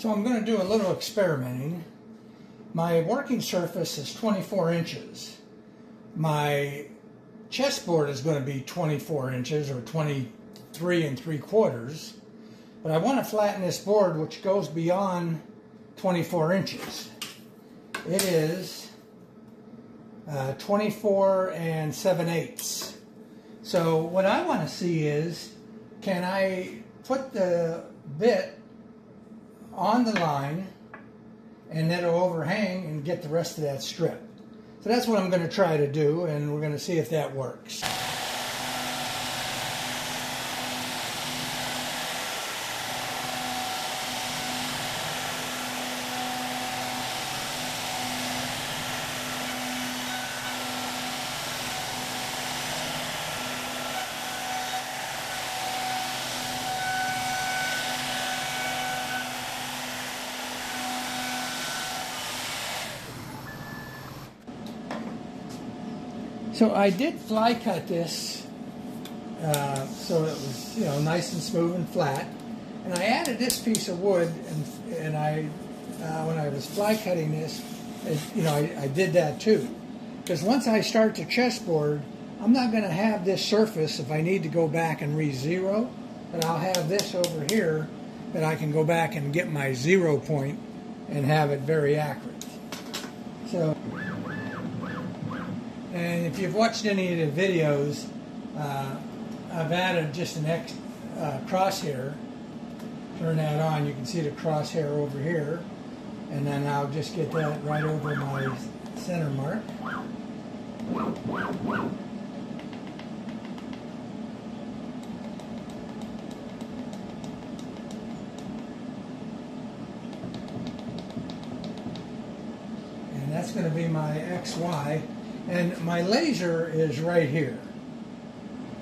So I'm going to do a little experimenting. My working surface is 24 inches. My chessboard is going to be 24 inches or 23 3/4. But I want to flatten this board, which goes beyond 24 inches. It is 24 7/8. So what I want to see is, can I put the bit on the line and then it'll overhang and get the rest of that strip. So that's what I'm going to try to do, and we're going to see if that works. So I did fly cut this so it was, you know, nice and smooth and flat. And I added this piece of wood, and I when I was fly cutting this, you know, I did that too. Because once I start the chessboard, I'm not going to have this surface if I need to go back and re-zero, but I'll have this over here that I can go back and get my 0 point and have it very accurate. So. And if you've watched any of the videos, I've added just an crosshair. Turn that on, you can see the crosshair over here. And then I'll just get that right over my center mark. And that's going to be my XY. And my laser is right here,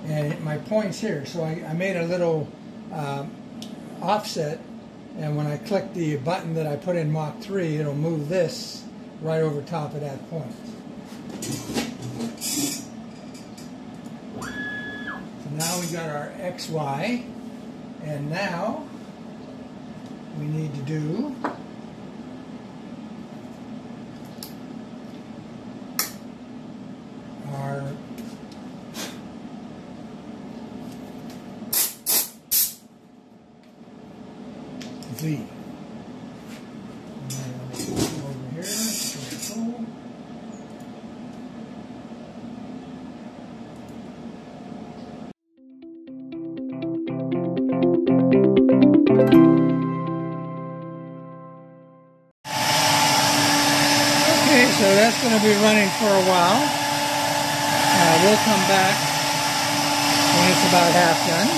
and my point's here. So I made a little offset, and when I click the button that I put in Mach 3, it'll move this right over top of that point. So now we got our XY, and now we need to do our Z. And then over here, control. Okay, so that's going to be running for a while. We'll come back when it's about half done.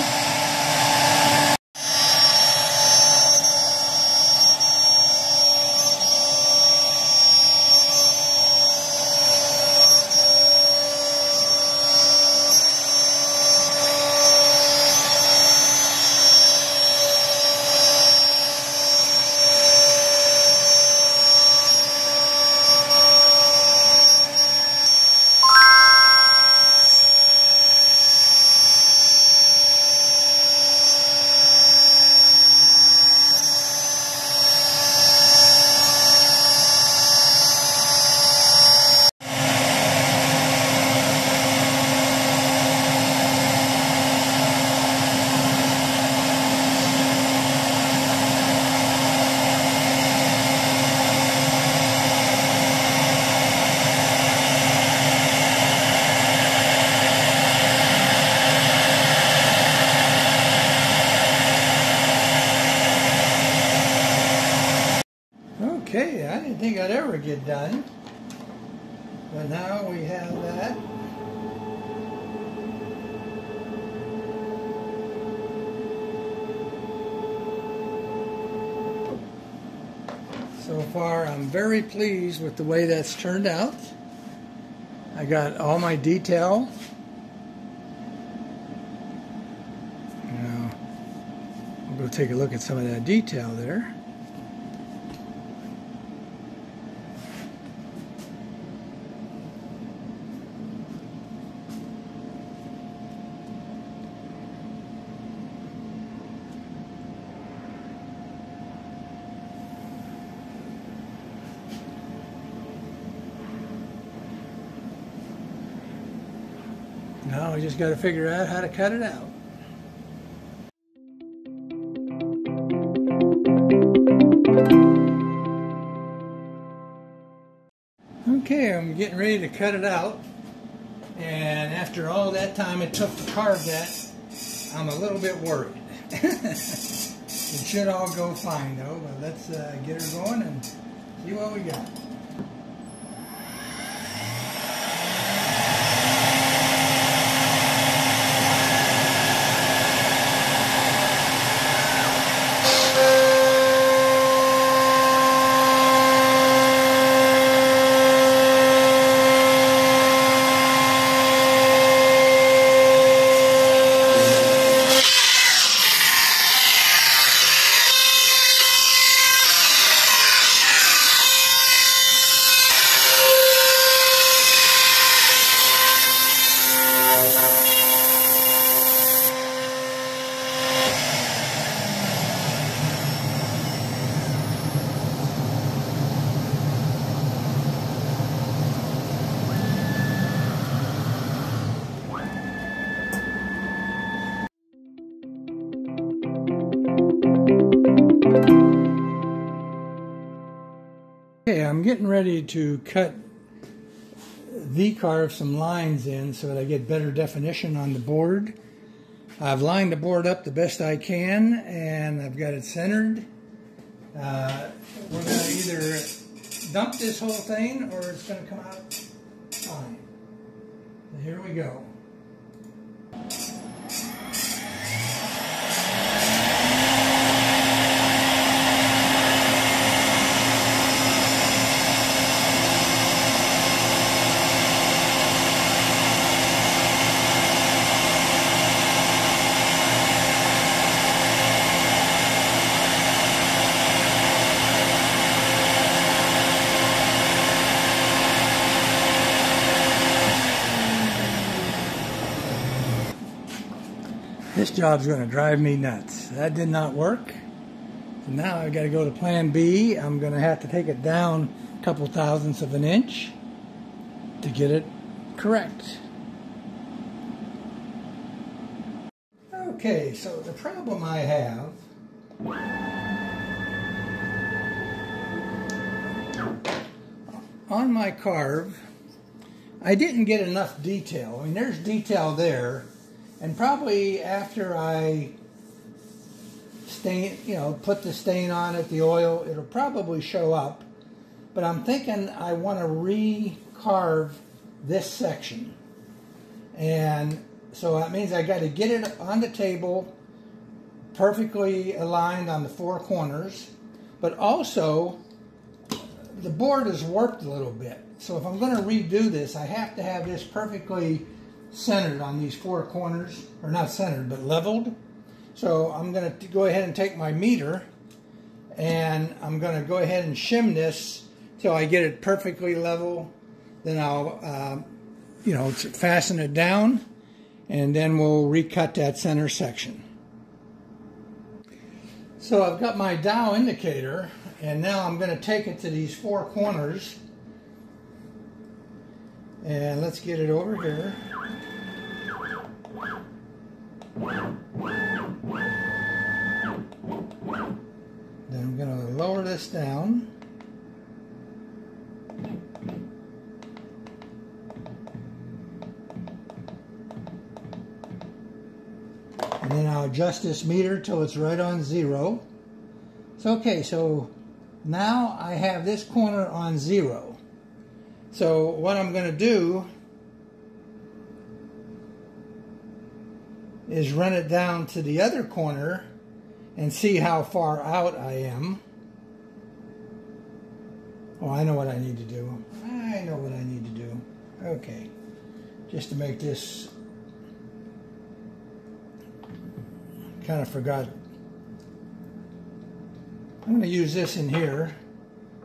Okay, I didn't think I'd ever get done, but now we have that. So far, I'm very pleased with the way that's turned out. I got all my detail. Now, we'll go take a look at some of that detail there. Now I just got to figure out how to cut it out. Okay, I'm getting ready to cut it out, and after all that time it took to carve that, I'm a little bit worried. It should all go fine though, but let's get her going and see what we got. Okay, I'm getting ready to cut V-carve some lines in so that I get better definition on the board. I've lined the board up the best I can, and I've got it centered. We're going to either dump this whole thing or it's going to come out fine. So here we go. This job's going to drive me nuts. That did not work. So now I've got to go to plan B. I'm going to have to take it down a couple thousandths of an inch to get it correct. Okay, so the problem I have on my carve, I didn't get enough detail. I mean, there's detail there. And probably after I stain, put the stain on it, the oil, it'll probably show up. But I'm thinking I want to re-carve this section. And so that means I got to get it on the table perfectly aligned on the four corners. But also, the board is warped a little bit. So if I'm going to redo this, I have to have this perfectly centered on these four corners, or not centered, but leveled. So I'm going to go ahead and take my meter, and I'm going to go ahead and shim this till I get it perfectly level. Then I'll, fasten it down, and then we'll recut that center section. So I've got my dial indicator, and now I'm going to take it to these four corners, and let's get it over here. Then I'm going to lower this down. And then I'll adjust this meter till it's right on 0. So okay, so now I have this corner on 0. So what I'm going to do is run it down to the other corner and see how far out I am. Oh, I know what I need to do. I know what I need to do. Okay. Just to make this, kind of forgot. I'm going to use this in here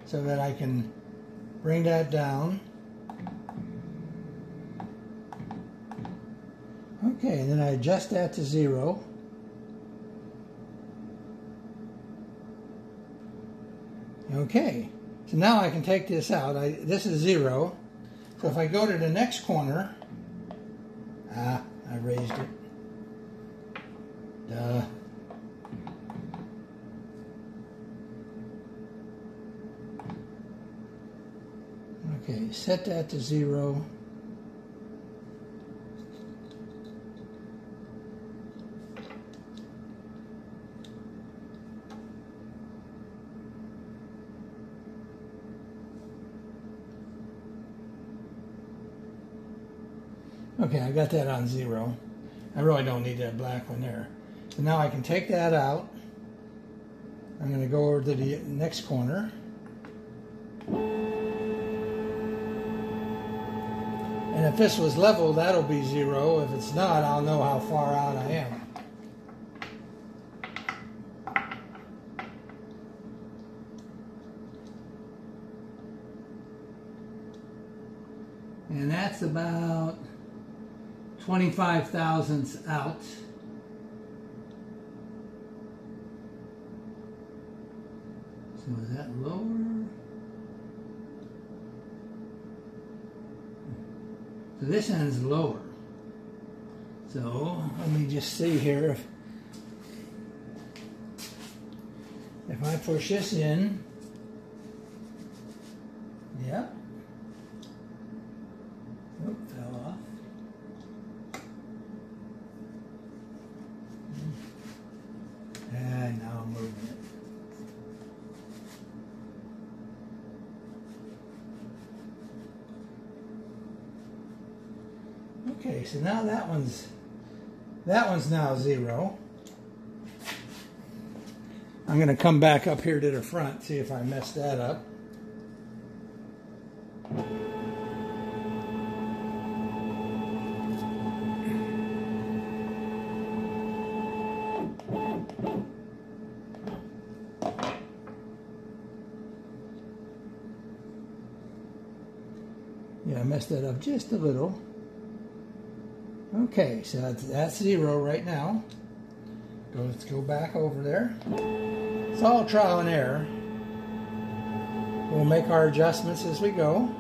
so that I can bring that down. Okay, and then I adjust that to 0. Okay, so now I can take this out. This is 0. So if I go to the next corner, Ah, I raised it. Duh. Okay, set that to 0. Okay, I got that on 0. I really don't need that black one there. So now I can take that out. I'm going to go over to the next corner. And if this was level, that'll be 0. If it's not, I'll know how far out I am. And that's about 25 thousandths out. So is that lower? So this end's lower. So let me just see here. If I push this in, yep. Oh, fell off. And now I'm moving it. Okay, so now that one's now 0. I'm going to come back up here to the front, see if I messed that up. Yeah, I messed that up just a little. Okay, so that's 0 right now. Let's go back over there. It's all trial and error. We'll make our adjustments as we go.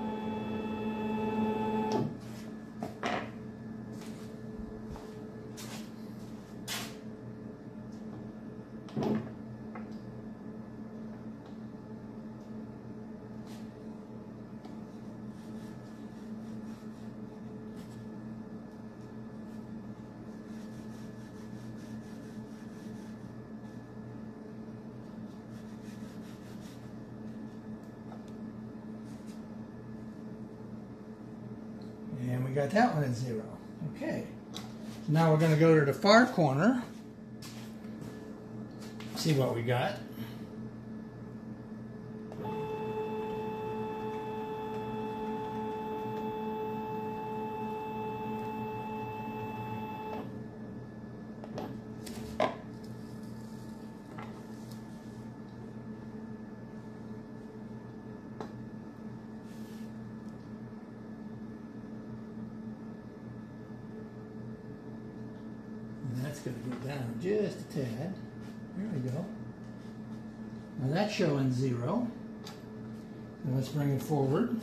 And we got that one at 0. Okay. So now we're going to go to the far corner. See what we got. That's going to go down just a tad. There we go. Now that's showing 0. So let's bring it forward.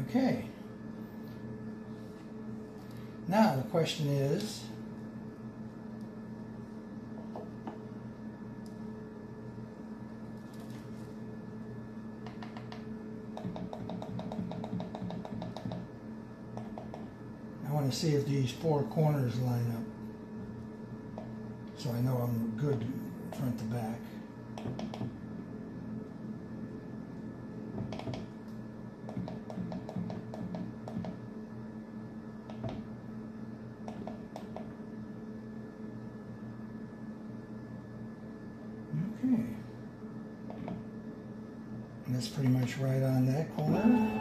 Okay. Now the question is, I want to see if these 4 corners line up, so I know I'm good front to back. Okay. And that's pretty much right on that corner.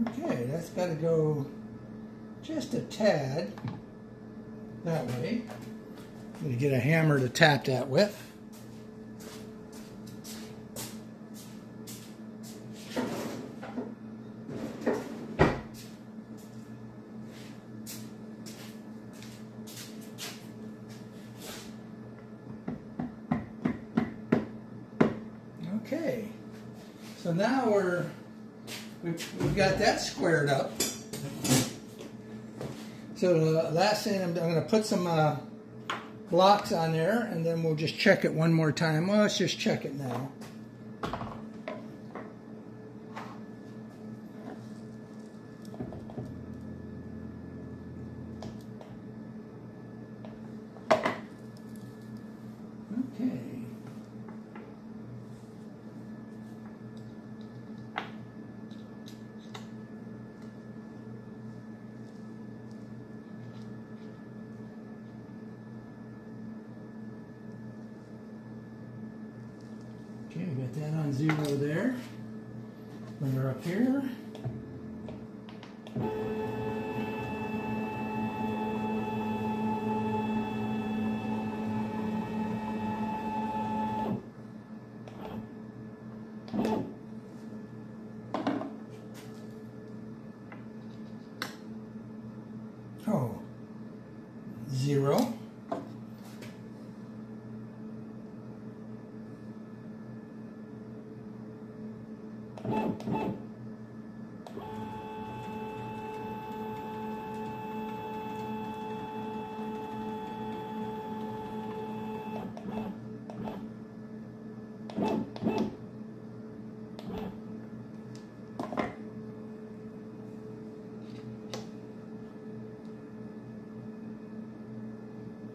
Okay, that's got to go just a tad that way. I'm going to get a hammer to tap that with. Okay, so now we've got that squared up. So the last thing, I'm going to put some blocks on there, and then we'll just check it one more time. Well, let's just check it now. Okay. Okay, we got that on 0 there. Bring her up here. Oh, 0.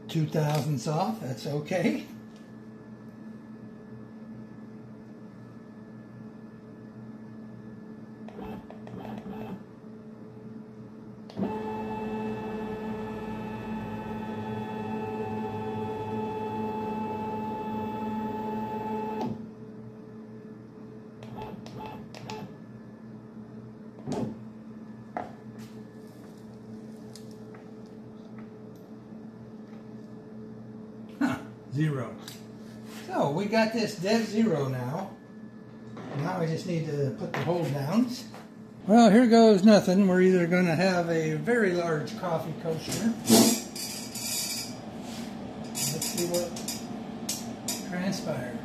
Two thousandths off, that's okay. Huh, 0. So we got this dead 0 now. Now I just need to put the hold downs. Well, here goes nothing. We're either going to have a very large coffee coaster. Let's see what transpires.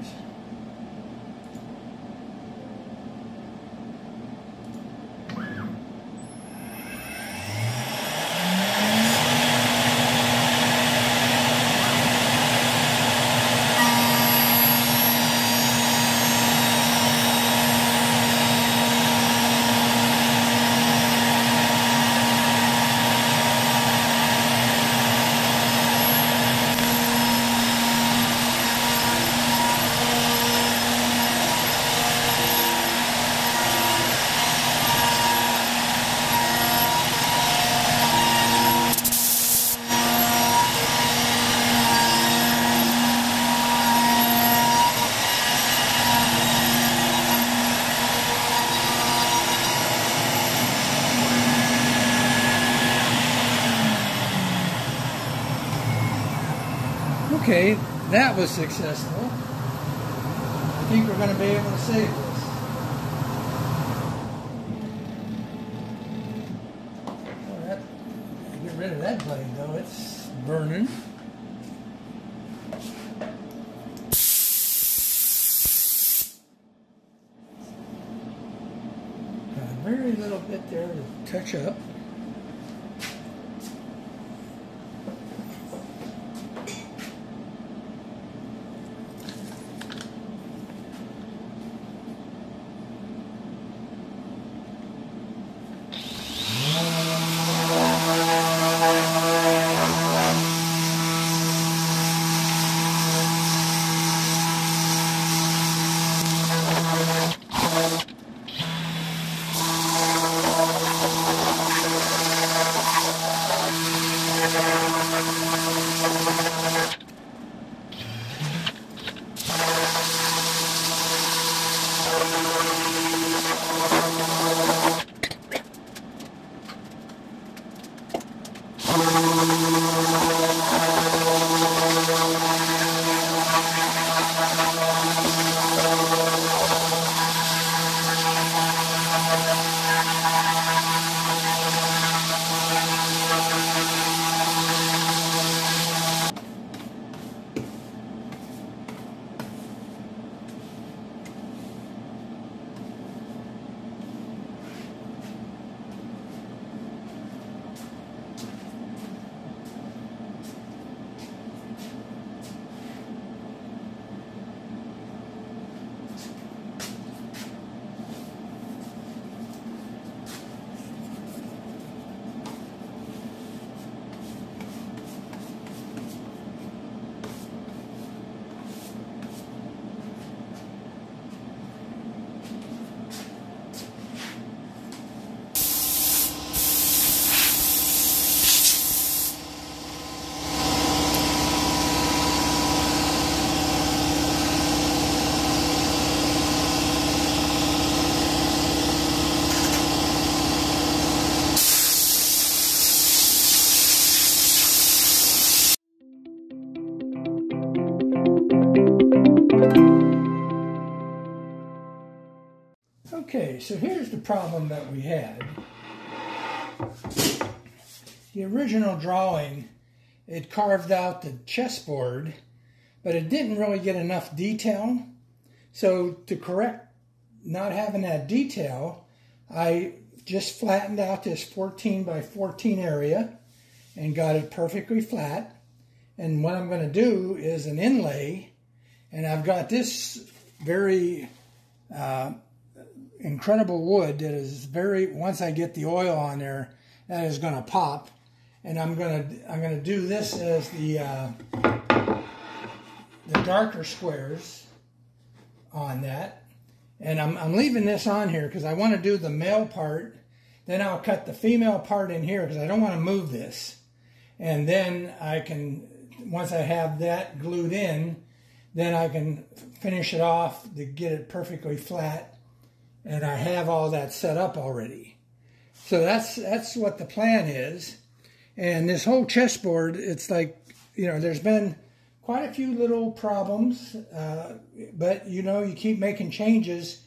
Okay, that was successful. I think we're going to be able to save this. Oh, get rid of that blade though, it's burning. Got a very little bit there to touch up. Okay, so here's the problem that we had. The original drawing, it carved out the chessboard, but it didn't really get enough detail. So to correct not having that detail, I just flattened out this 14 by 14 area and got it perfectly flat. And what I'm going to do is an inlay, and I've got this very incredible wood that is once I get the oil on there, that is going to pop. And I'm gonna do this as the darker squares on that. And I'm leaving this on here because I want to do the male part. Then I'll cut the female part in here because I don't want to move this. And then I can, once I have that glued in, then I can finish it off to get it perfectly flat. And I have all that set up already. So that's what the plan is. And this whole chessboard, it's like, you know, there's been quite a few little problems, but you know, you keep making changes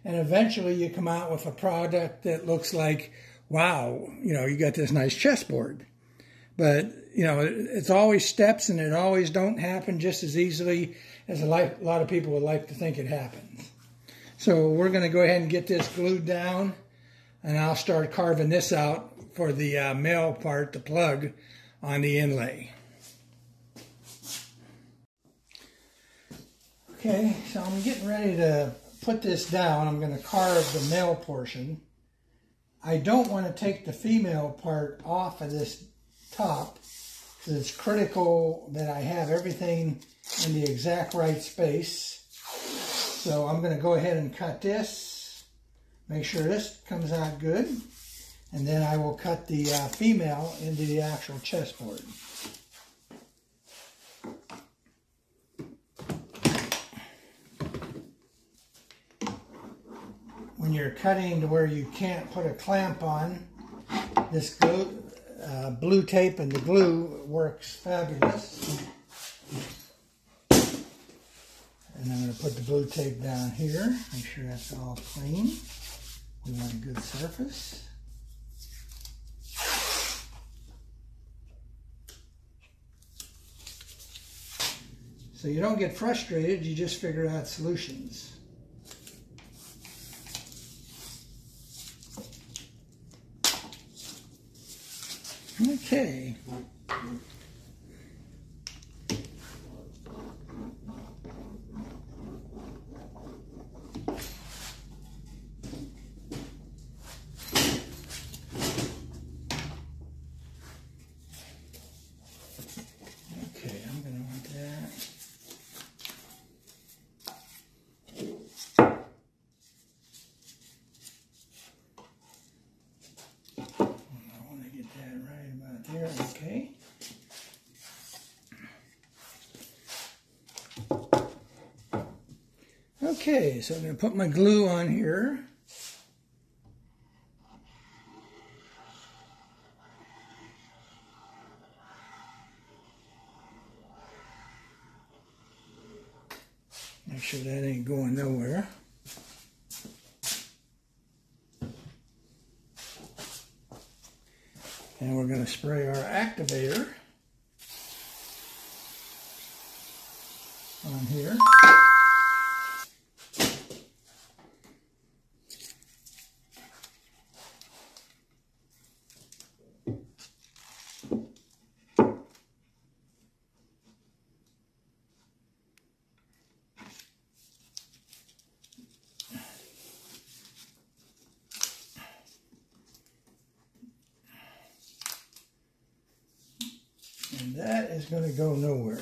and eventually you come out with a product that looks like, wow, you know, you got this nice chessboard. But, you know, it's always steps, and it always don't happen just as easily as a lot of people would like to think it happens. So we're going to go ahead and get this glued down, and I'll start carving this out for the male part, the plug, on the inlay. Okay, so I'm getting ready to put this down. I'm going to carve the male portion. I don't want to take the female part off of this top, because it's critical that I have everything in the exact right space. So I'm going to go ahead and cut this, make sure this comes out good, and then I will cut the female into the actual chessboard. When you're cutting to where you can't put a clamp on, this glue, blue tape and the glue works fabulous. And I'm going to put the blue tape down here, make sure that's all clean. We want a good surface. So you don't get frustrated, you just figure out solutions. Okay. Okay. Okay, so I'm going to put my glue on here. Make sure that ain't going nowhere. And we're going to spray our activator on here. And that is going to go nowhere.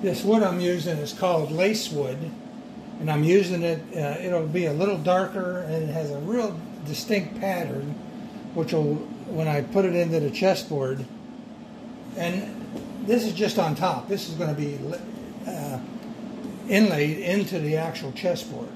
This wood I'm using is called lace wood, and I'm using it, it'll be a little darker, and it has a real distinct pattern, which will, when I put it into the chessboard, and this is just on top. This is going to be inlaid into the actual chessboard.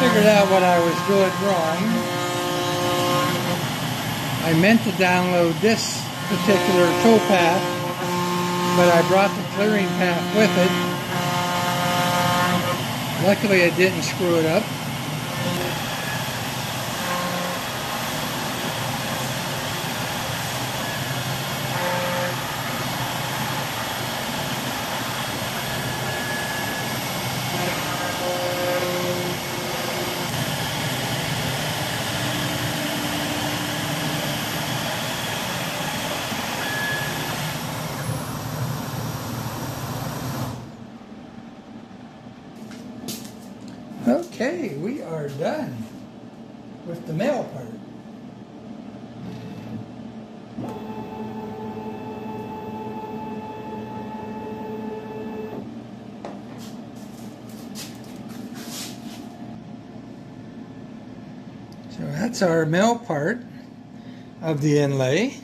Figured out what I was doing wrong. I meant to download this particular towpath, but I brought the clearing path with it. Luckily I didn't screw it up. Okay, we are done with the male part. So that's our male part of the inlay.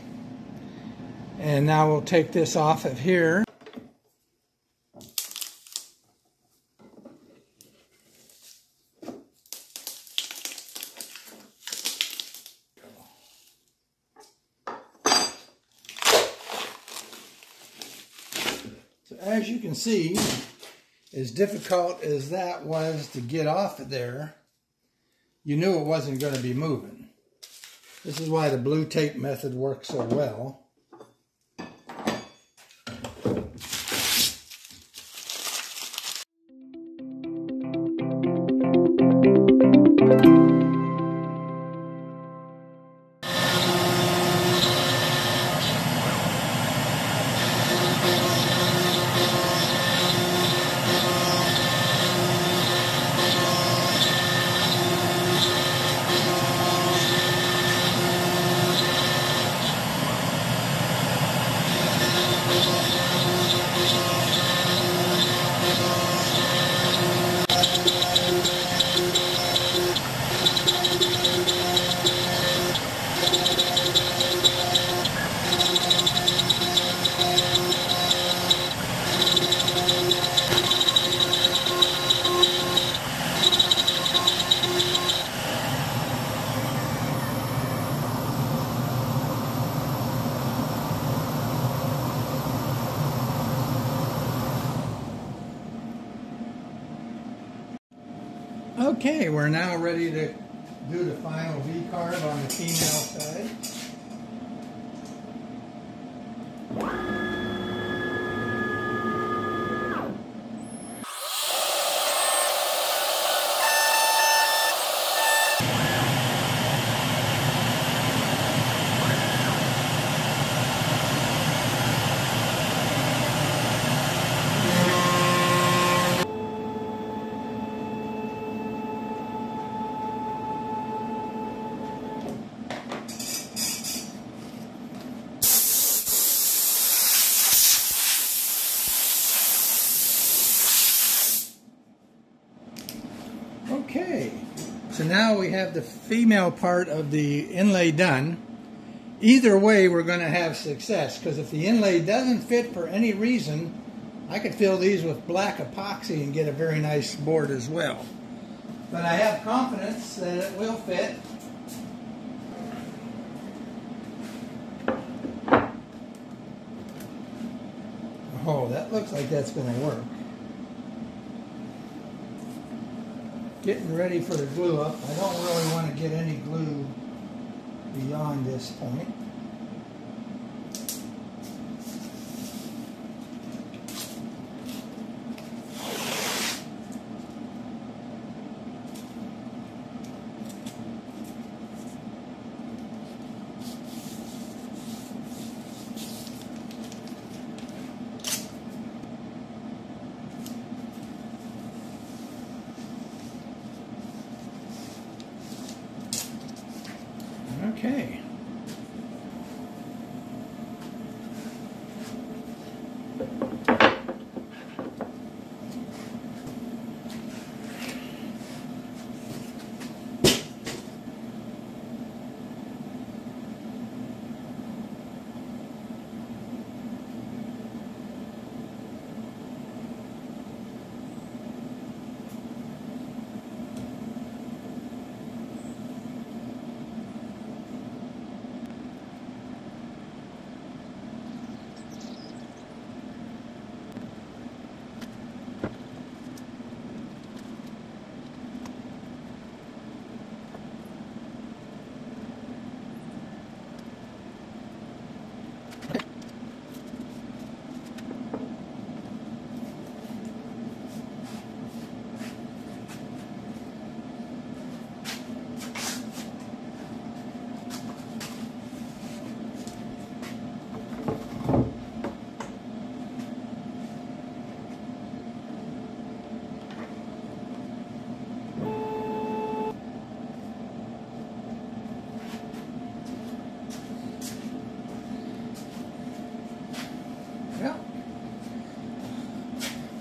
And now we'll take this off of here. As you can see, as difficult as that was to get off of there, you knew it wasn't going to be moving. This is why the blue tape method works so well. Okay, we're now ready to do the final V-carve on the female side. Okay, so now we have the female part of the inlay done. Either way, we're going to have success, because if the inlay doesn't fit for any reason, I could fill these with black epoxy and get a very nice board as well. But I have confidence that it will fit. Oh, that looks like that's going to work. Getting ready for the glue up. I don't really want to get any glue beyond this point. Okay.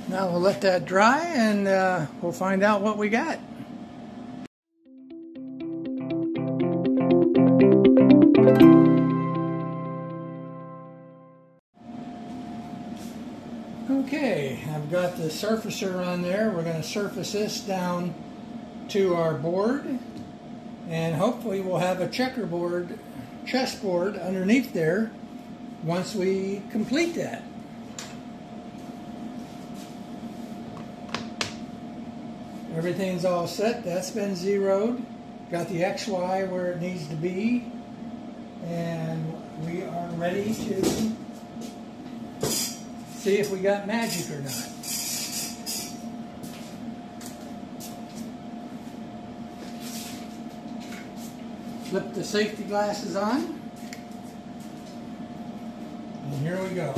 Now we'll let that dry and we'll find out what we got. Okay, I've got the surfacer on there. We're going to surface this down to our board, and hopefully we'll have a chessboard underneath there once we complete that. Everything's all set. That's been zeroed. Got the XY where it needs to be. And we are ready to see if we got magic or not. Flip the safety glasses on. And here we go.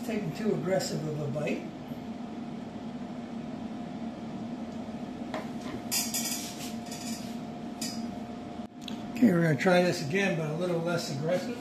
Taking too aggressive of a bite. Okay, we're going to try this again, but a little less aggressive.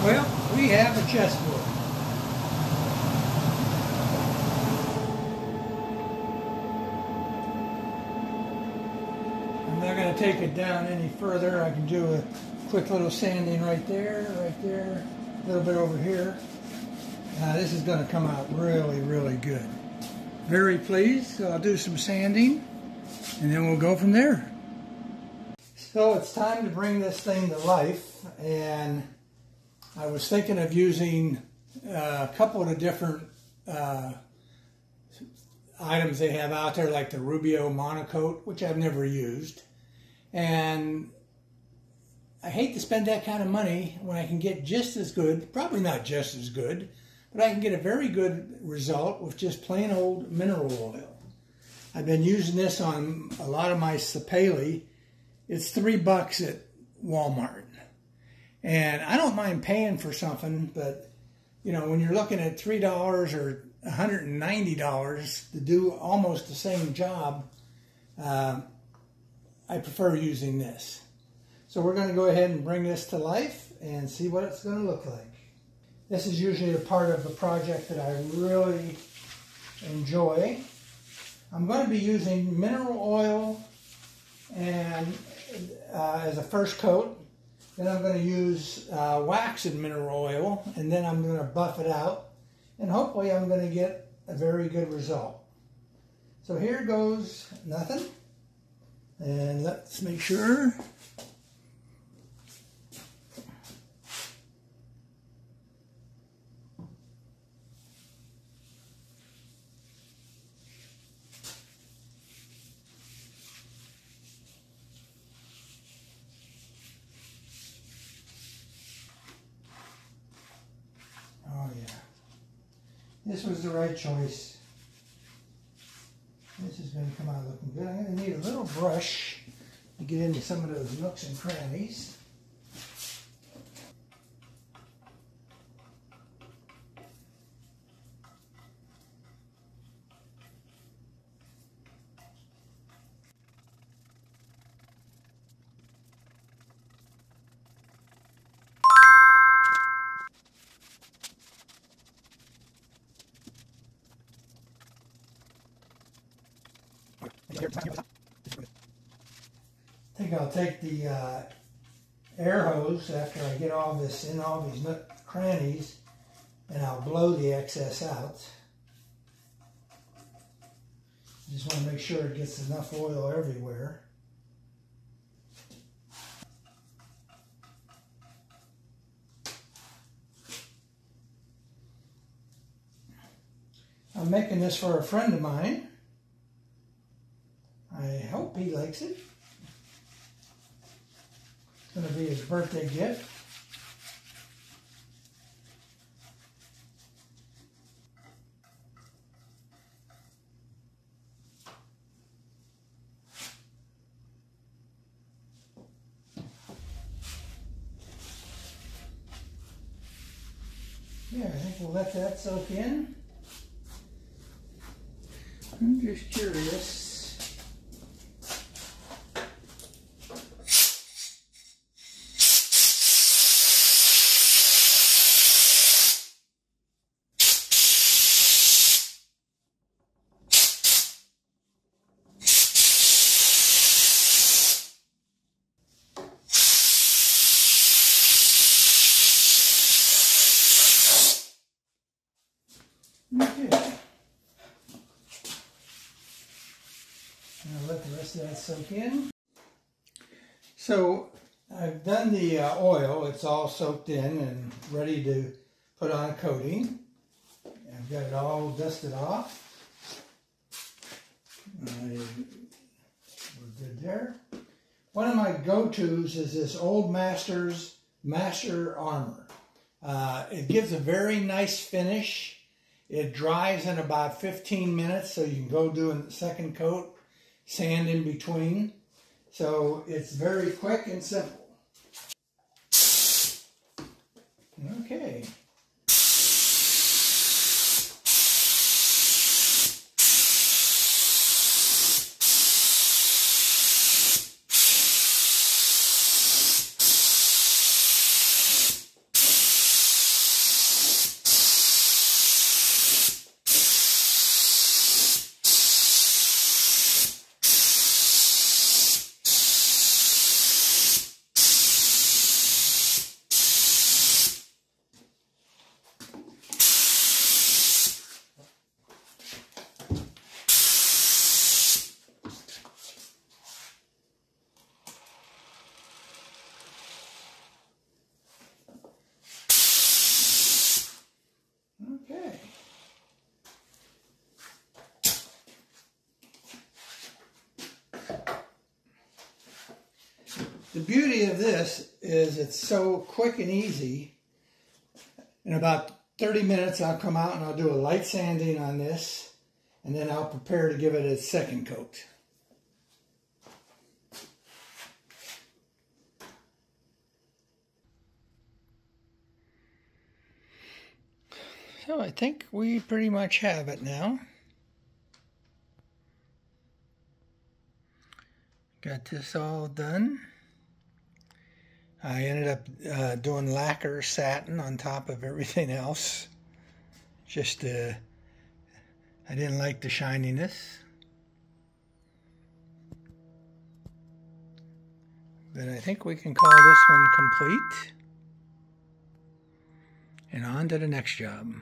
Well, we have a chessboard. I'm not going to take it down any further. I can do a quick little sanding right there, a little bit over here. This is going to come out really, really good. Very pleased. So I'll do some sanding and then we'll go from there. So it's time to bring this thing to life, and I was thinking of using a couple of the different items they have out there, like the Rubio Monocoat, which I've never used. And I hate to spend that kind of money when I can get just as good, probably not just as good, but I can get a very good result with just plain old mineral oil. I've been using this on a lot of my sapele. It's $3 at Walmart. And I don't mind paying for something, but you know, when you're looking at $3 or $190 to do almost the same job, I prefer using this. So we're going to go ahead and bring this to life and see what it's going to look like. This is usually a part of the project that I really enjoy. I'm going to be using mineral oil and as a first coat. Then I'm going to use wax and mineral oil, and then I'm going to buff it out, and hopefully I'm going to get a very good result. So here goes nothing. And let's make sure. Oh yeah. This was the right choice. This is going to come out looking good. I'm going to need a little brush to get into some of those nooks and crannies. I think I'll take the air hose after I get all this in all these nook crannies, and I'll blow the excess out. Just want to make sure it gets enough oil everywhere. I'm making this for a friend of mine. I hope he likes it. It's going to be his birthday gift. Yeah, I think we'll let that soak in. I'm just curious. Okay. Now let the rest of that soak in. So I've done the oil. It's all soaked in and ready to put on a coating. I've got it all dusted off. We're good there. One of my go-tos is this Old Masters Master Armor. It gives a very nice finish. It dries in about 15 minutes, so you can go do a second coat, sand in between. So it's very quick and simple. Okay. Okay. The beauty of this is it's so quick and easy. In about 30 minutes I'll come out and I'll do a light sanding on this, and then I'll prepare to give it a second coat. So I think we pretty much have it now. Got this all done. I ended up doing lacquer satin on top of everything else. Just, I didn't like the shininess. But I think we can call this one complete. And on to the next job.